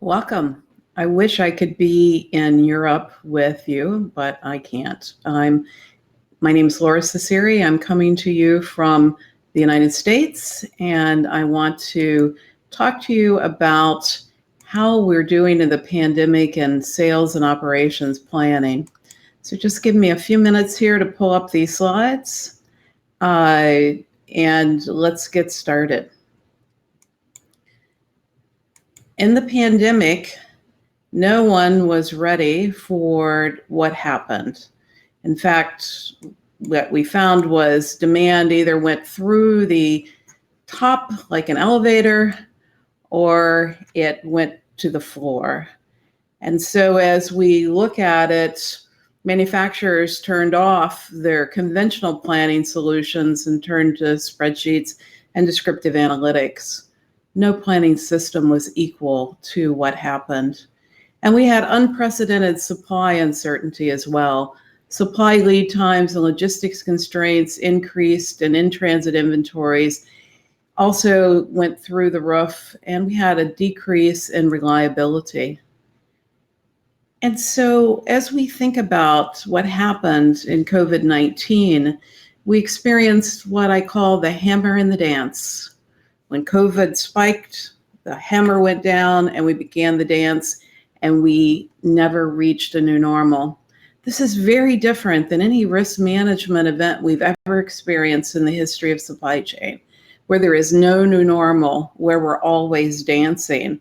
Welcome. I wish I could be in Europe with you, but I can't. My name is Laura Cesari. I'm coming to you from the United States, and I want to talk to you about how we're doing in the pandemic and sales and operations planning. So just give me a few minutes here to pull up these slides, and let's get started. In the pandemic, no one was ready for what happened. In fact, what we found was demand either went through the top like an elevator or it went to the floor. And so as we look at it, manufacturers turned off their conventional planning solutions and turned to spreadsheets and descriptive analytics. No planning system was equal to what happened. And we had unprecedented supply uncertainty as well. Supply lead times and logistics constraints increased, and in-transit inventories also went through the roof, and we had a decrease in reliability. And so as we think about what happened in COVID-19, we experienced what I call the hammer and the dance. When COVID spiked, the hammer went down and we began the dance, and we never reached a new normal. This is very different than any risk management event we've ever experienced in the history of supply chain, where there is no new normal, where we're always dancing.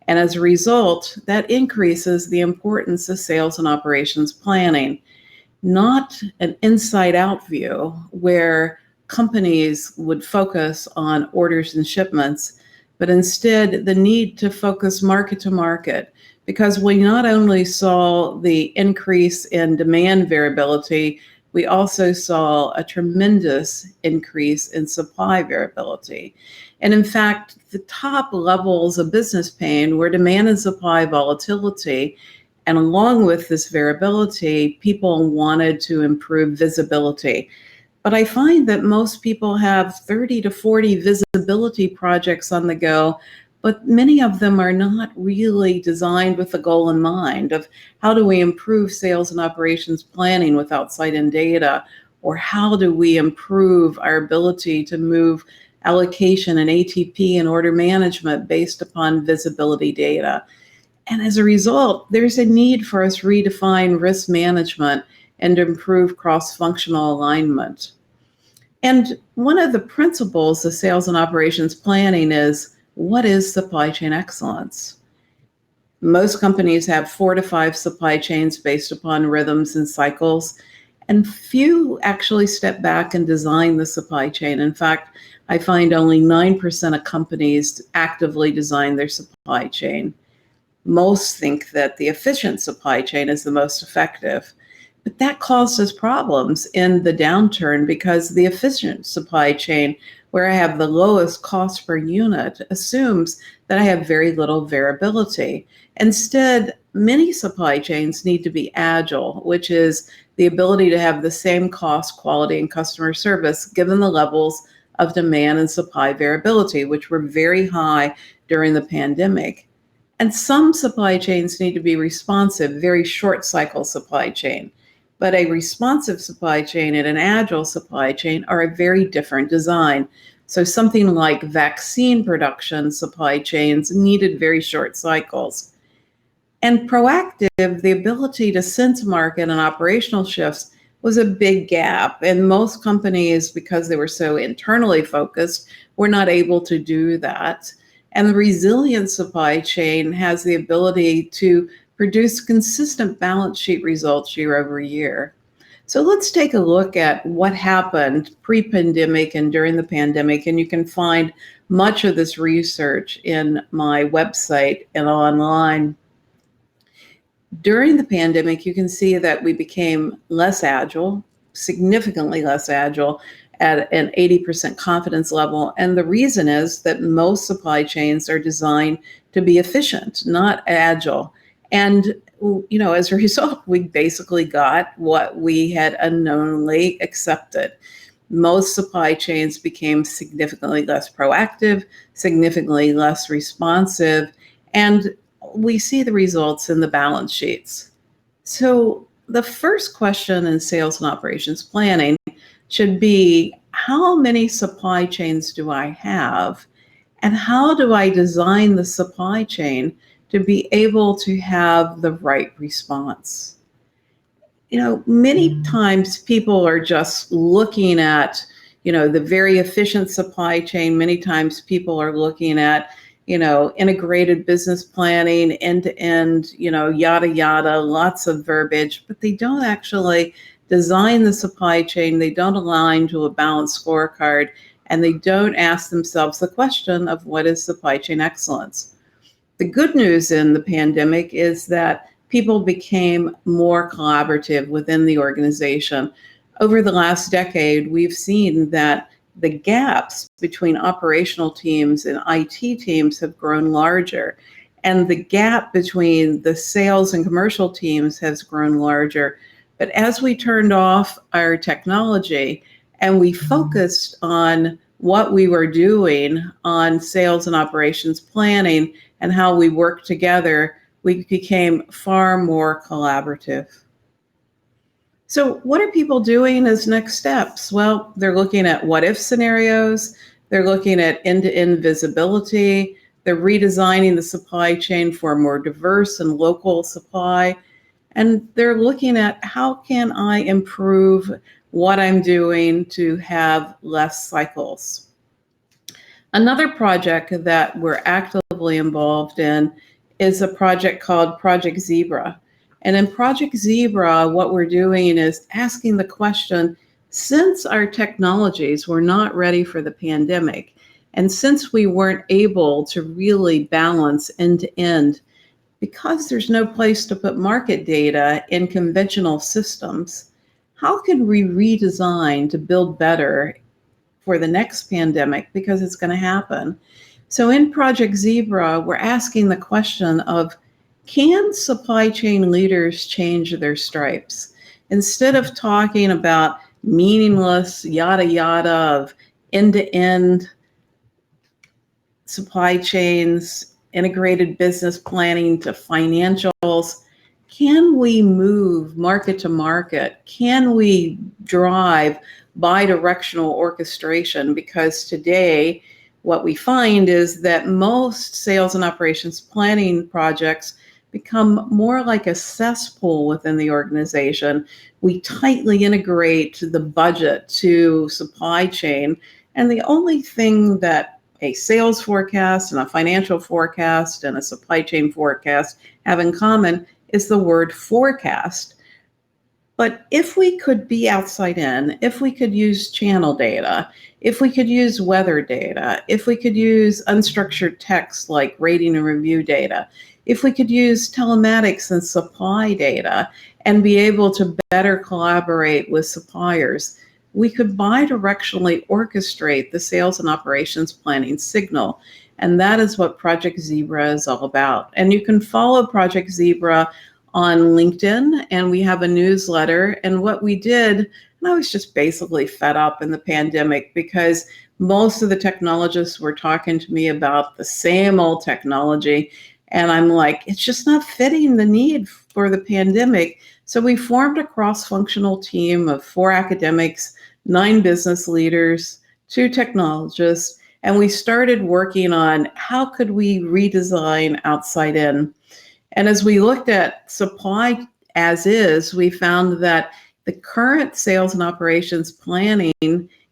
And as a result, that increases the importance of sales and operations planning, not an inside-out view where companies would focus on orders and shipments, but instead the need to focus market to market, because we not only saw the increase in demand variability, we also saw a tremendous increase in supply variability. And in fact, the top levels of business pain were demand and supply volatility. And along with this variability, people wanted to improve visibility. But I find that most people have 30 to 40 visibility projects on the go, but many of them are not really designed with the goal in mind of how do we improve sales and operations planning with outside in data, or how do we improve our ability to move allocation and ATP and order management based upon visibility data. And as a result, there's a need for us to redefine risk management and improve cross-functional alignment. And one of the principles of sales and operations planning is, what is supply chain excellence? Most companies have 4 to 5 supply chains based upon rhythms and cycles, and few actually step back and design the supply chain. In fact, I find only 9% of companies actively design their supply chain. Most think that the efficient supply chain is the most effective. But that caused us problems in the downturn, because the efficient supply chain, where I have the lowest cost per unit, assumes that I have very little variability. Instead, many supply chains need to be agile, which is the ability to have the same cost, quality, and customer service given the levels of demand and supply variability, which were very high during the pandemic. And some supply chains need to be responsive, very short cycle supply chain. But a responsive supply chain and an agile supply chain are a very different design. So something like vaccine production supply chains needed very short cycles. And proactive, the ability to sense market and operational shifts, was a big gap. And most companies, because they were so internally focused, were not able to do that. And the resilient supply chain has the ability to produce consistent balance sheet results year over year. So let's take a look at what happened pre-pandemic and during the pandemic, and you can find much of this research in my website and online. During the pandemic, you can see that we became less agile, significantly less agile, at an 80% confidence level. And the reason is that most supply chains are designed to be efficient, not agile. And, as a result, we basically got what we had unknowingly accepted. Most supply chains became significantly less proactive, significantly less responsive, and we see the results in the balance sheets. So the first question in sales and operations planning should be, how many supply chains do I have? And how do I design the supply chain to be able to have the right response? Many times people are just looking at, the very efficient supply chain. Many times people are looking at, integrated business planning, end to end, yada, yada, lots of verbiage, but they don't actually design the supply chain. They don't align to a balanced scorecard, and they don't ask themselves the question of what is supply chain excellence. The good news in the pandemic is that people became more collaborative within the organization. Over the last decade, we've seen that the gaps between operational teams and IT teams have grown larger, and the gap between the sales and commercial teams has grown larger. But as we turned off our technology and we focused on what we were doing on sales and operations planning and how we work together, we became far more collaborative. So what are people doing as next steps? Well, they're looking at what if scenarios, they're looking at end-to-end visibility, they're redesigning the supply chain for a more diverse and local supply, and they're looking at how can I improve what I'm doing to have less cycles. Another project that we're actively involved in is a project called Project Zebra. And in Project Zebra, what we're doing is asking the question, since our technologies were not ready for the pandemic, and since we weren't able to really balance end to end, because there's no place to put market data in conventional systems, how can we redesign to build better for the next pandemic, because it's going to happen? So in Project Zebra, we're asking the question of, can supply chain leaders change their stripes? Instead of talking about meaningless yada yada of end-to-end supply chains, integrated business planning to financials, can we move market to market? Can we drive bi-directional orchestration? Because today, what we find is that most sales and operations planning projects become more like a cesspool within the organization. We tightly integrate the budget to supply chain, and the only thing that a sales forecast and a financial forecast and a supply chain forecast have in common is the word forecast. But if we could be outside in, if we could use channel data, if we could use weather data, if we could use unstructured text like rating and review data, if we could use telematics and supply data and be able to better collaborate with suppliers, we could bi-directionally orchestrate the sales and operations planning signal. And that is what Project Zebra is all about. And you can follow Project Zebra on LinkedIn, and we have a newsletter. And what we did, and I was just basically fed up in the pandemic because most of the technologists were talking to me about the same old technology. And I'm like, it's just not fitting the need for the pandemic. So we formed a cross-functional team of 4 academics, 9 business leaders, 2 technologists, and we started working on how could we redesign outside in. And as we looked at supply as is, we found that the current sales and operations planning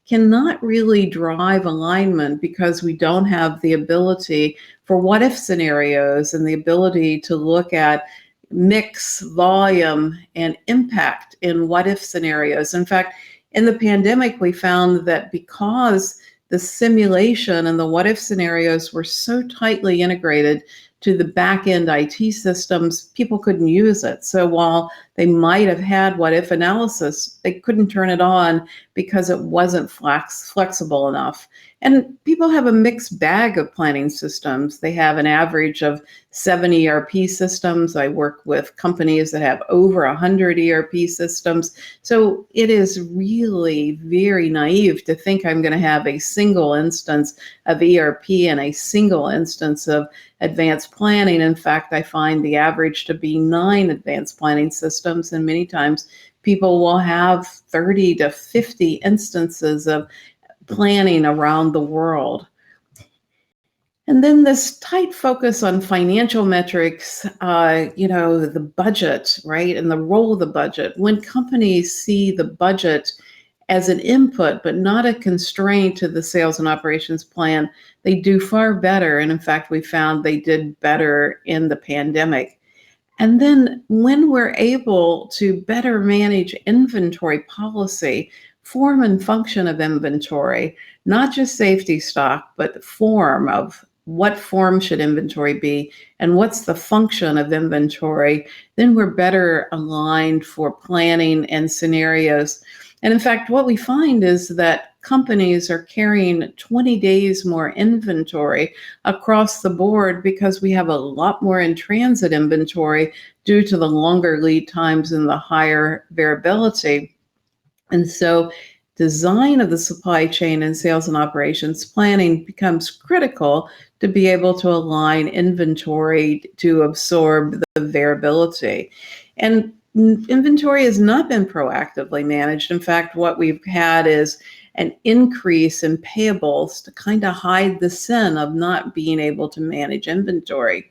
cannot really drive alignment because we don't have the ability for what if scenarios and the ability to look at mix, volume, and impact in what if scenarios. In fact, in the pandemic, we found that because the simulation and the what if scenarios were so tightly integrated to the back-end IT systems, people couldn't use it. So while they might have had what if analysis, they couldn't turn it on because it wasn't flexible enough. And people have a mixed bag of planning systems. They have an average of 7 ERP systems. I work with companies that have over 100 ERP systems. So it is really very naive to think I'm going to have a single instance of ERP and a single instance of advanced planning. In fact, I find the average to be 9 advanced planning systems, and many times people will have 30 to 50 instances of planning around the world. And then this tight focus on financial metrics, the budget, right? And the role of the budget. When companies see the budget as an input, but not a constraint to the sales and operations plan, they do far better. And in fact, we found they did better in the pandemic. And then when we're able to better manage inventory policy, form and function of inventory, not just safety stock, but form of what form should inventory be and what's the function of inventory, then we're better aligned for planning and scenarios. And in fact, what we find is that companies are carrying 20 days more inventory across the board because we have a lot more in transit inventory due to the longer lead times and the higher variability. And so design of the supply chain and sales and operations planning becomes critical to be able to align inventory to absorb the variability. And inventory has not been proactively managed. In fact, what we've had is an increase in payables to kind of hide the sin of not being able to manage inventory.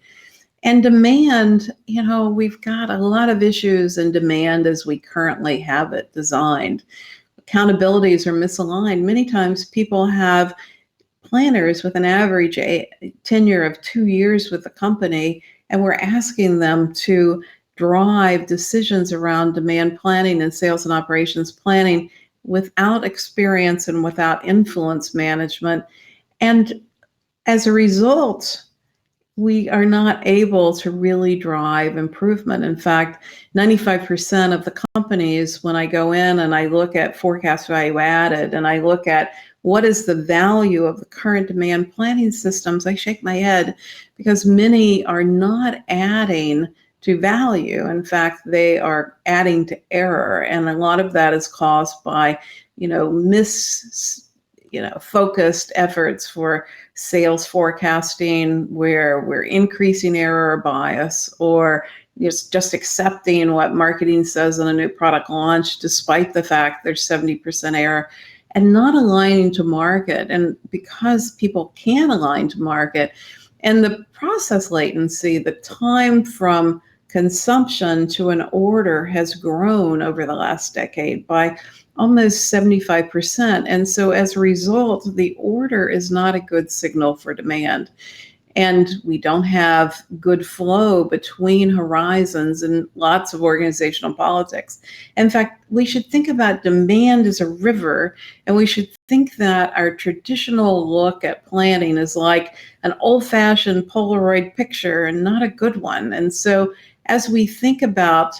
And demand, we've got a lot of issues in demand as we currently have it designed. Accountabilities are misaligned. Many times people have planners with an average tenure of 2 years with the company, and we're asking them to drive decisions around demand planning and sales and operations planning without experience and without influence management. And as a result, we are not able to really drive improvement. In fact, 95% of the companies, when I go in and I look at forecast value added and I look at what is the value of the current demand planning systems, I shake my head because many are not adding to value. In fact, they are adding to error. And a lot of that is caused by, focused efforts for sales forecasting where we're increasing error or bias, or just accepting what marketing says in a new product launch, despite the fact there's 70% error, and not aligning to market. And because people can align to market, and the process latency, the time from consumption to an order has grown over the last decade by almost 75%. And so as a result, the order is not a good signal for demand. And we don't have good flow between horizons and lots of organizational politics. In fact, we should think about demand as a river, and we should think that our traditional look at planning is like an old-fashioned Polaroid picture and not a good one. And so as we think about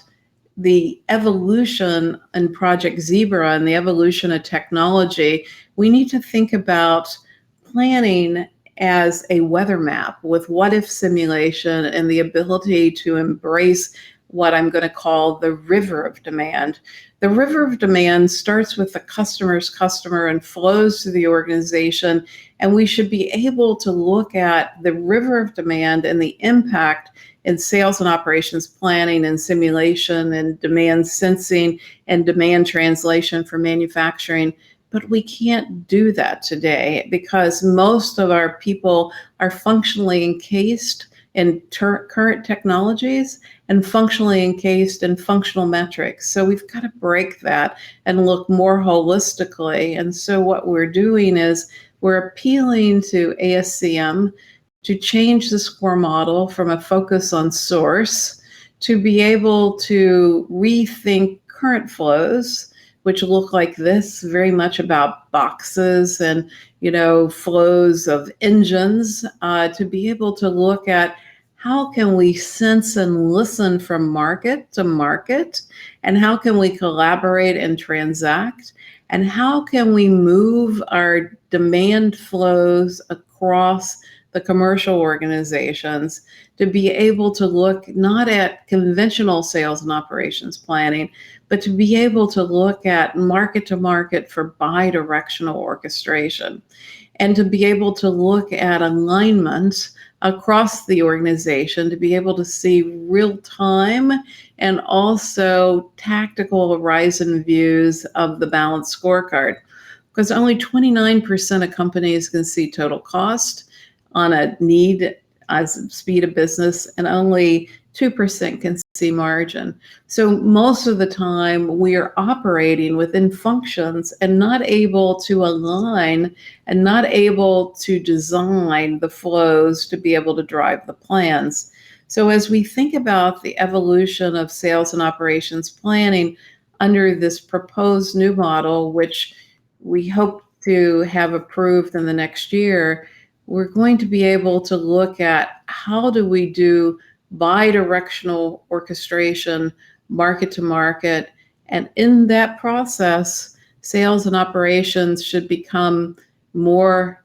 the evolution in Project Zebra and the evolution of technology, we need to think about planning as a weather map with what-if simulation and the ability to embrace what I'm going to call the river of demand. The river of demand starts with the customer's customer and flows to the organization, and we should be able to look at the river of demand and the impact in sales and operations planning and simulation and demand sensing and demand translation for manufacturing. But we can't do that today because most of our people are functionally encased in current technologies and functionally encased in functional metrics. So we've got to break that and look more holistically. And so what we're doing is we're appealing to ASCM to change the SCORE model from a focus on source to be able to rethink current flows, which look like this, very much about boxes and, flows of engines, to be able to look at how can we sense and listen from market to market, and how can we collaborate and transact, and how can we move our demand flows across the commercial organizations to be able to look not at conventional sales and operations planning, but to be able to look at market to market for bi-directional orchestration. and to be able to look at alignment across the organization, to be able to see real time and also tactical horizon views of the balanced scorecard. Because only 29% of companies can see total cost on a need as speed of business, and only 2% can see margin. So most of the time we are operating within functions and not able to align and not able to design the flows to be able to drive the plans. So as we think about the evolution of sales and operations planning under this proposed new model, which we hope to have approved in the next year, we're going to be able to look at how do we do bi-directional orchestration, market to market, and in that process, sales and operations should become more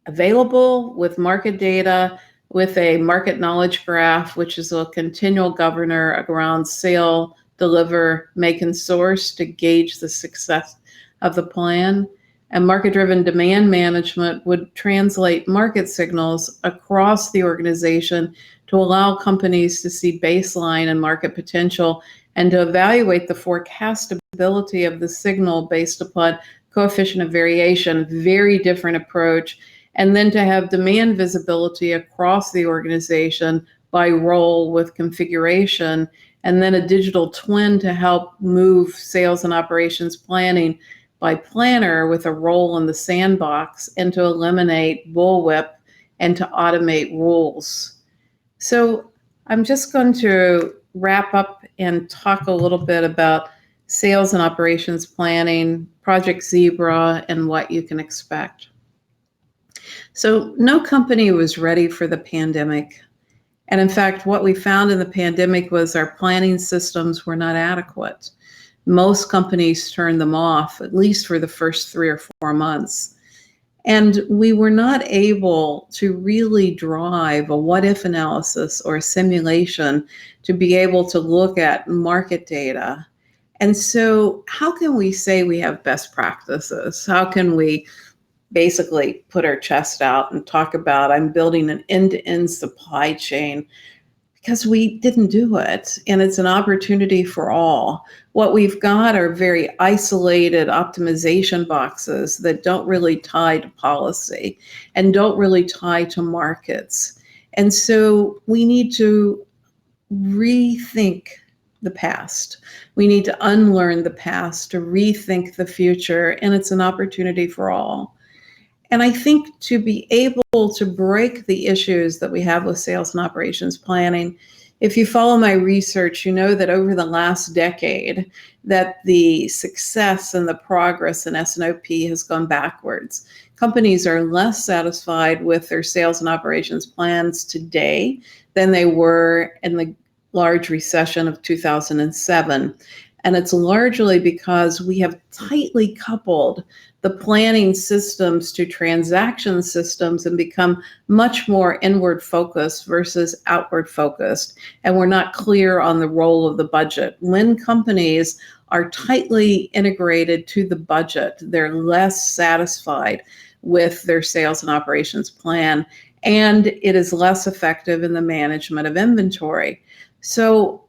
available with market data, with a market knowledge graph, which is a continual governor around sale, deliver, make, and source to gauge the success of the plan. And market-driven demand management would translate market signals across the organization to allow companies to see baseline and market potential and to evaluate the forecastability of the signal based upon coefficient of variation, very different approach, and then to have demand visibility across the organization by role with configuration, and then a digital twin to help move sales and operations planning by planner with a role in the sandbox, and to eliminate bullwhip and to automate rules. So I'm just going to wrap up and talk a little bit about sales and operations planning, Project Zebra, and what you can expect. So no company was ready for the pandemic. And in fact, what we found in the pandemic was our planning systems were not adequate. Most companies turned them off, at least for the first 3 or 4 months. And we were not able to really drive a what-if analysis or a simulation to be able to look at market data. And so how can we say we have best practices? How can we basically put our chest out and talk about, I'm building an end-to-end supply chain? Because we didn't do it, and it's an opportunity for all. What we've got are very isolated optimization boxes that don't really tie to policy and don't really tie to markets. And so we need to rethink the past. We need to unlearn the past to rethink the future, and it's an opportunity for all. And I think to be able to break the issues that we have with sales and operations planning, if you follow my research, you know that over the last decade, that the success and the progress in S&OP has gone backwards. Companies are less satisfied with their sales and operations plans today than they were in the large recession of 2007. And it's largely because we have tightly coupled the planning systems to transaction systems and become much more inward focused versus outward focused. And we're not clear on the role of the budget. When companies are tightly integrated to the budget, they're less satisfied with their sales and operations plan, and it is less effective in the management of inventory. So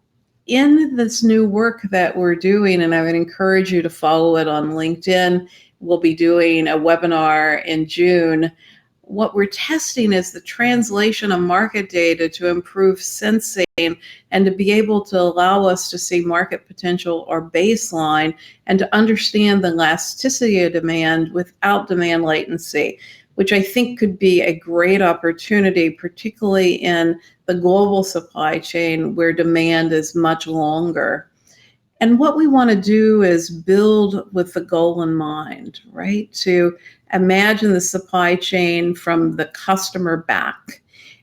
in this new work that we're doing, and I would encourage you to follow it on LinkedIn, we'll be doing a webinar in June. What we're testing is the translation of market data to improve sensing and to be able to allow us to see market potential or baseline and to understand the elasticity of demand without demand latency, which I think could be a great opportunity, particularly in the global supply chain where demand is much longer. And what we want to do is build with the goal in mind, right? To imagine the supply chain from the customer back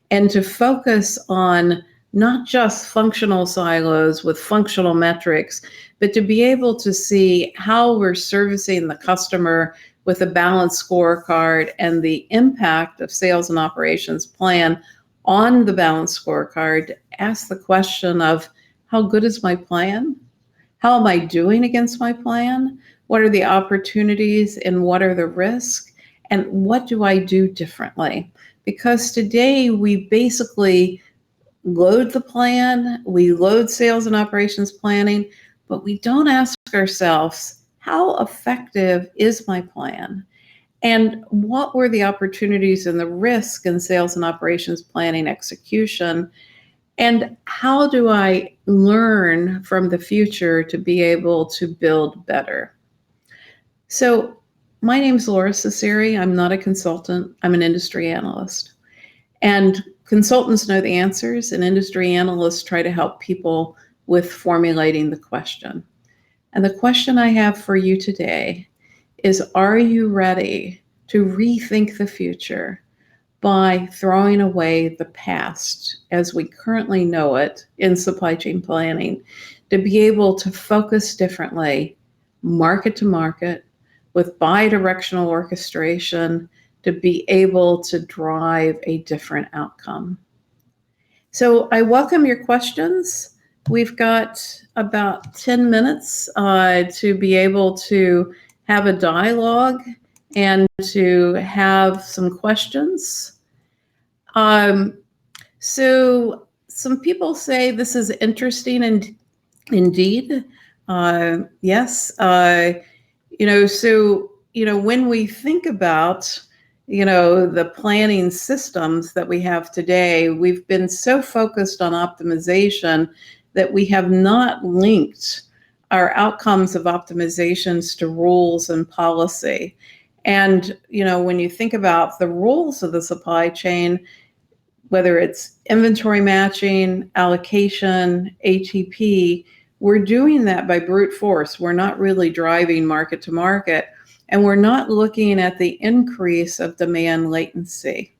and to focus on not just functional silos with functional metrics, but to be able to see how we're servicing the customer with a balanced scorecard and the impact of sales and operations plan on the balanced scorecard. Ask the question of, how good is my plan? How am I doing against my plan? What are the opportunities and what are the risks? And what do I do differently? Because today we basically load the plan, we load sales and operations planning, but we don't ask ourselves, how effective is my plan? And what were the opportunities and the risk in sales and operations planning execution? And how do I learn from the future to be able to build better? So my name is Laura Cesari. I'm not a consultant. I'm an industry analyst. And consultants know the answers, and industry analysts try to help people with formulating the question. And the question I have for you today is, are you ready to rethink the future by throwing away the past as we currently know it in supply chain planning, to be able to focus differently, market to market, with bi-directional orchestration, to be able to drive a different outcome? So I welcome your questions. We've got about 10 minutes to be able to have a dialogue and to have some questions. So some people say this is interesting, and indeed, yes. When we think about, the planning systems that we have today, we've been so focused on optimization that we have not linked our outcomes of optimizations to rules and policy. And, when you think about the rules of the supply chain, whether it's inventory matching, allocation, ATP, we're doing that by brute force. We're not really driving market to market, and we're not looking at the increase of demand latency.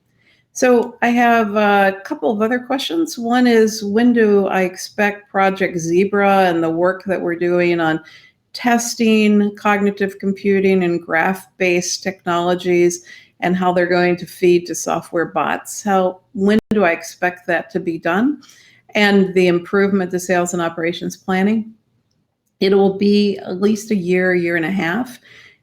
So I have a couple of other questions. One is, when do I expect Project Zebra and the work that we're doing on testing cognitive computing and graph-based technologies and how they're going to feed to software bots? When do I expect that to be done? And the improvement to sales and operations planning? It will be at least a year and a half.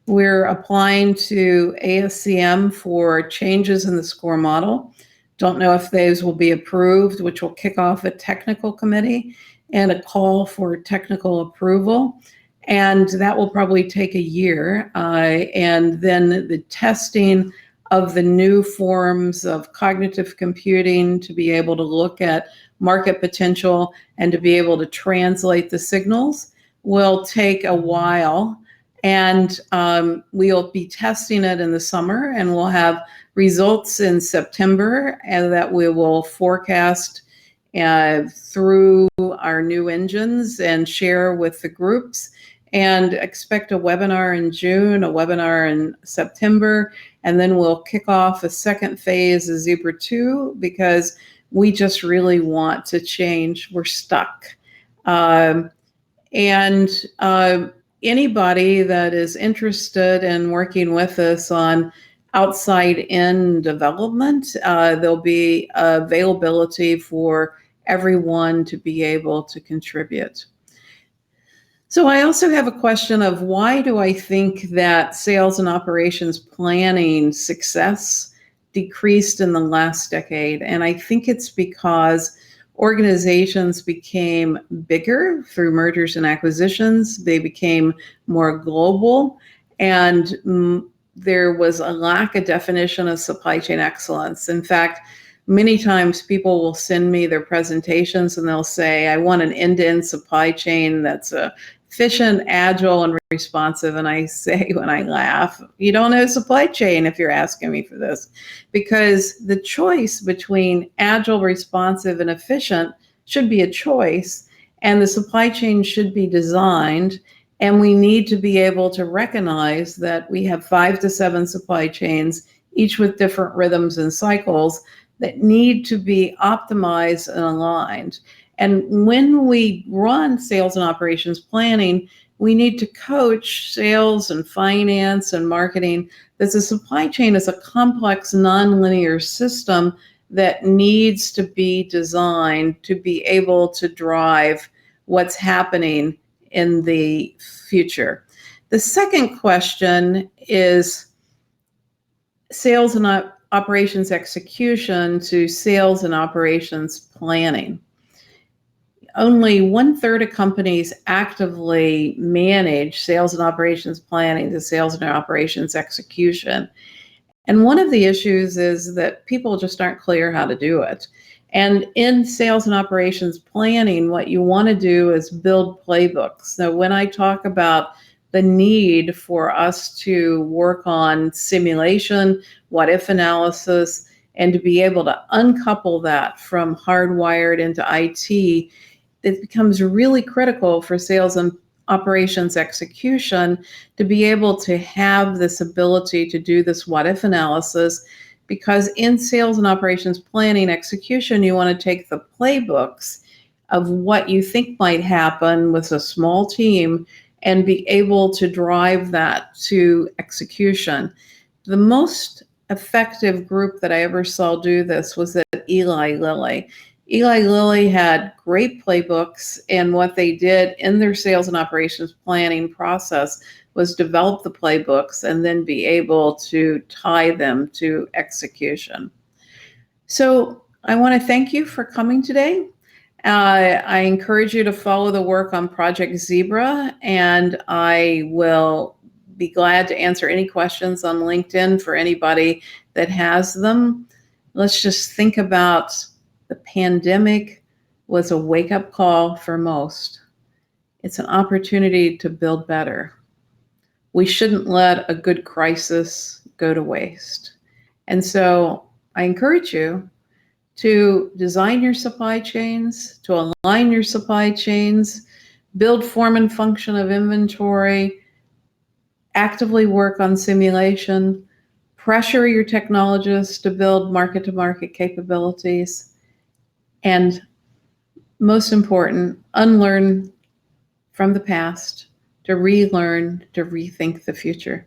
We're applying to ASCM for changes in the SCORE model. Don't know if those will be approved, which will kick off a technical committee and a call for technical approval. And that will probably take a year. And then the testing of the new forms of cognitive computing to be able to look at market potential and to be able to translate the signals will take a while. And we'll be testing it in the summer, and we'll have results in September, and that we will forecast through our new engines and share with the groups, and expect a webinar in June, a webinar in September, and then we'll kick off a second phase of Zebra 2, because we just really want to change. We're stuck. Anybody that is interested in working with us on outside-in development, there'll be availability for everyone to be able to contribute. So I also have a question of, why do I think that sales and operations planning success decreased in the last decade? And I think it's because organizations became bigger through mergers and acquisitions. They became more global, and there was a lack of definition of supply chain excellence. In fact, many times people will send me their presentations and they'll say, I want an end-to-end supply chain that's efficient, agile, and responsive. And I say, when I laugh, you don't know supply chain if you're asking me for this, because the choice between agile, responsive, and efficient should be a choice, and the supply chain should be designed. And we need to be able to recognize that we have 5 to 7 supply chains, each with different rhythms and cycles, that need to be optimized and aligned. And when we run sales and operations planning, we need to coach sales and finance and marketing that the supply chain is a complex, nonlinear system that needs to be designed to be able to drive what's happening in the future. The second question is, sales and operations execution to sales and operations planning. Only 1/3 of companies actively manage sales and operations planning to sales and operations execution. And one of the issues is that people just aren't clear how to do it. And in sales and operations planning, what you want to do is build playbooks. So when I talk about the need for us to work on simulation, what if analysis, and to be able to uncouple that from hardwired into IT, it becomes really critical for sales and operations execution to be able to have this ability to do this what if analysis, because in sales and operations planning execution, you want to take the playbooks of what you think might happen with a small team and be able to drive that to execution. The most effective group that I ever saw do this was at Eli Lilly. Eli Lilly had great playbooks, and what they did in their sales and operations planning process was develop the playbooks and then be able to tie them to execution. So I want to thank you for coming today. I encourage you to follow the work on Project Zebra, and I will be glad to answer any questions on LinkedIn for anybody that has them. Let's just think about the pandemic was a wake-up call for most. It's an opportunity to build better. We shouldn't let a good crisis go to waste. And so I encourage you to design your supply chains, to align your supply chains, build form and function of inventory, actively work on simulation, pressure your technologists to build market-to-market capabilities, and most important, unlearn from the past to relearn, to rethink the future.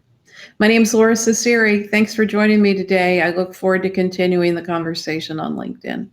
My name is Laura Ciceri. Thanks for joining me today. I look forward to continuing the conversation on LinkedIn.